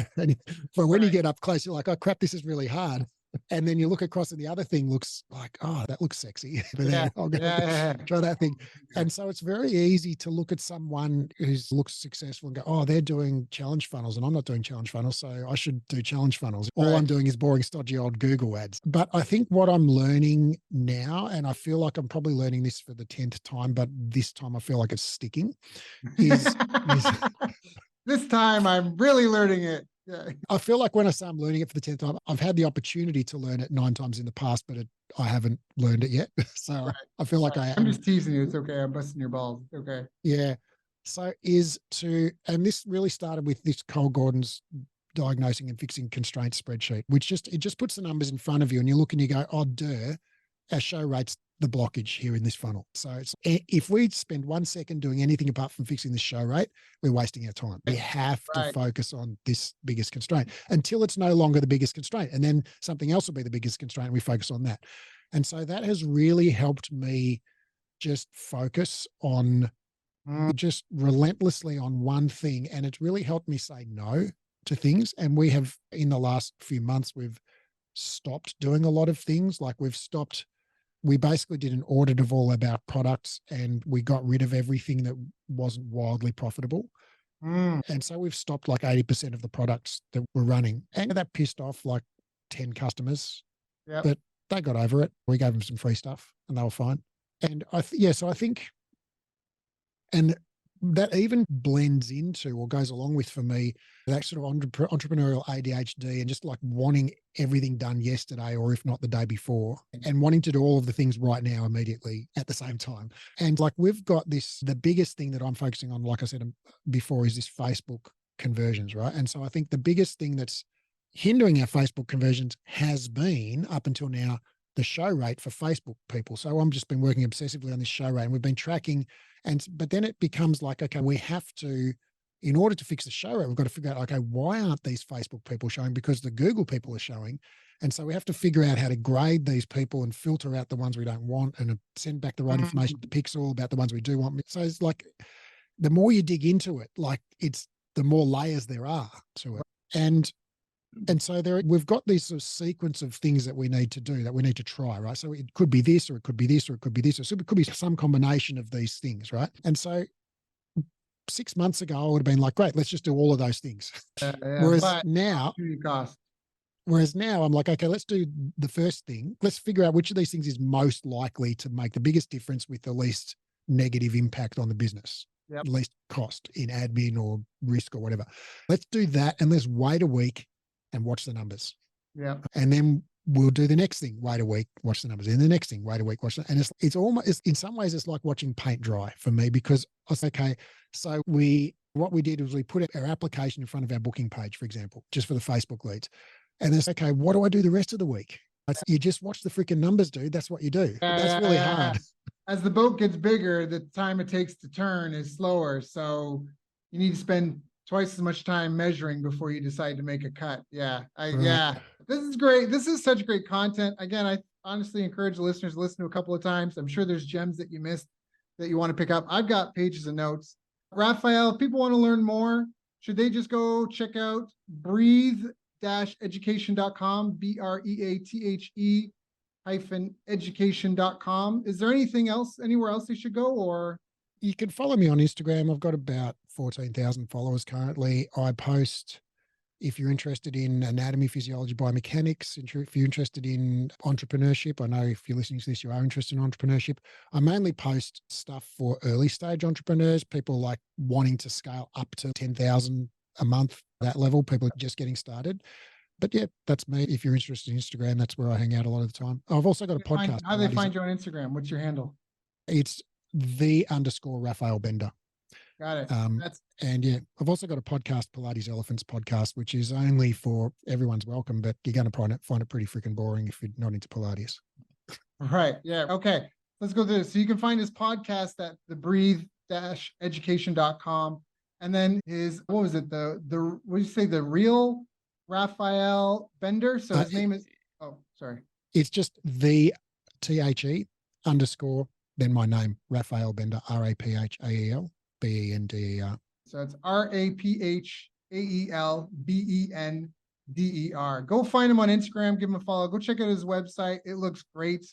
But when you get up close, you're like, oh crap, this is really hard. And then you look across and the other thing looks like, oh, that looks sexy. But Yeah, then I'll go yeah. try that thing. Okay. And so it's very easy to look at someone who looks successful and go, oh, they're doing challenge funnels and I'm not doing challenge funnels. So I should do challenge funnels. All I'm Right. doing is boring, stodgy old Google ads. But I think what I'm learning now, and I feel like I'm probably learning this for the 10th time, but this time I feel like it's sticking, is This time I'm really learning it. Yeah. I feel like when I say I'm learning it for the 10th time, I've had the opportunity to learn it 9 times in the past, but I haven't learned it yet. So Right. I feel like I I'm am. just teasing you. It's okay. I'm busting your balls. Okay. Yeah. So and this really started with this Cole Gordon's diagnosing and fixing constraints spreadsheet, which it just puts the numbers in front of you and you look and you go, oh, duh, our show rate's the blockage here in this funnel. So if we spend 1 second doing anything apart from fixing the show rate, we're wasting our time. We have to focus on this biggest constraint until it's no longer the biggest constraint. And then something else will be the biggest constraint and we focus on that. And so that has really helped me just focus on just relentlessly on one thing. And it's really helped me say no to things. And we have, in the last few months, we've stopped doing a lot of things. Like we basically did an audit of all of our products and we got rid of everything that wasn't wildly profitable. And so we've stopped like 80% of the products that we're running. And that pissed off like 10 customers, but they got over it. We gave them some free stuff and they were fine. And so I think, and that even blends into or goes along with, for me, that sort of entrepreneurial ADHD and just like wanting everything done yesterday or if not the day before and wanting to do all of the things right now immediately at the same time. And like we've got the biggest thing that I'm focusing on, like I said before, is this Facebook conversions, right? And so I think the biggest thing that's hindering our Facebook conversions has been, up until now, the show rate for Facebook people. So I've just been working obsessively on this show rate and we've been tracking. But then it becomes like, okay, we have to, in order to fix the show rate, we've got to figure out, okay, why aren't these Facebook people showing? Because the Google people are showing. And so we have to figure out how to grade these people and filter out the ones we don't want and send back the right information to Pixel about the ones we do want. So it's like, the more you dig into it, like the more layers there are to it. And so we've got this sort of sequence of things that we need to do, that we need to try, right? So it could be this, or it could be this, or it could be this, or it could be some combination of these things, right? And so 6 months ago, I would have been like, great, let's just do all of those things. Whereas now I'm like, okay, let's do the first thing. Let's figure out which of these things is most likely to make the biggest difference with the least negative impact on the business, least cost in admin or risk or whatever. Let's do that, and let's wait a week and watch the numbers. Yeah. And then we'll do the next thing, wait a week, watch the numbers. And the next thing, wait a week, watch the, and it's almost, in some ways, it's like watching paint dry for me, because I was okay. So what we did was we put our application in front of our booking page, for example, just for the Facebook leads. And it's okay, what do I do the rest of the week? You just watch the freaking numbers, dude. That's what you do. That's really hard. As the boat gets bigger, the time it takes to turn is slower. So you need to spend twice as much time measuring before you decide to make a cut. Yeah. This is great. This is such great content. Again, I honestly encourage the listeners to listen to a couple of times. I'm sure there's gems that you missed that you want to pick up. I've got pages of notes. Raphael, if people want to learn more, should they just go check out breathe-education.com, BREATHE-education.com. Is there anything else, anywhere else they should go, or? You can follow me on Instagram. I've got about 14,000 followers currently. I post, if you're interested in anatomy, physiology, biomechanics, if you're interested in entrepreneurship, I know if you're listening to this, you are interested in entrepreneurship. I mainly post stuff for early stage entrepreneurs, people like wanting to scale up to 10,000 a month, that level, people just getting started. But yeah, that's me. If you're interested in Instagram, that's where I hang out a lot of the time. I've also got a podcast. How do they find you on Instagram? What's your handle? It's _Raphael Bender. Got it. And yeah, I've also got a podcast, Pilates Elephants podcast, which is only for everyone's welcome, but you're going to find it pretty freaking boring if you're not into Pilates. Right. Yeah. Okay. Let's go through this. So you can find his podcast at the breathe-education.com. And then what was it? What did you say? The real Raphael Bender. So his name is, sorry. It's just the THE _, then my name, Raphael Bender, RAPHAEL BENDER. So it's RAPHAEL BENDER. Go find him on Instagram, give him a follow. Go check out his website. It looks great.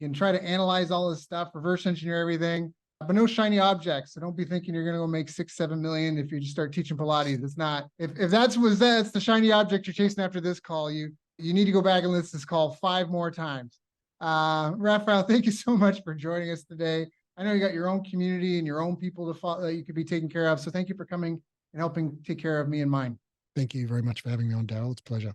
You can try to analyze all his stuff, reverse engineer everything, but no shiny objects. So don't be thinking you're going to go make 6-7 million if you just start teaching Pilates. It's not. If that's the shiny object you're chasing after this call, you need to go back and listen to this call 5 more times. Raphael, thank you so much for joining us today. I know you got your own community and your own people to follow that you could be taking care of. So thank you for coming and helping take care of me and mine. Thank you very much for having me on, Daryl. It's a pleasure.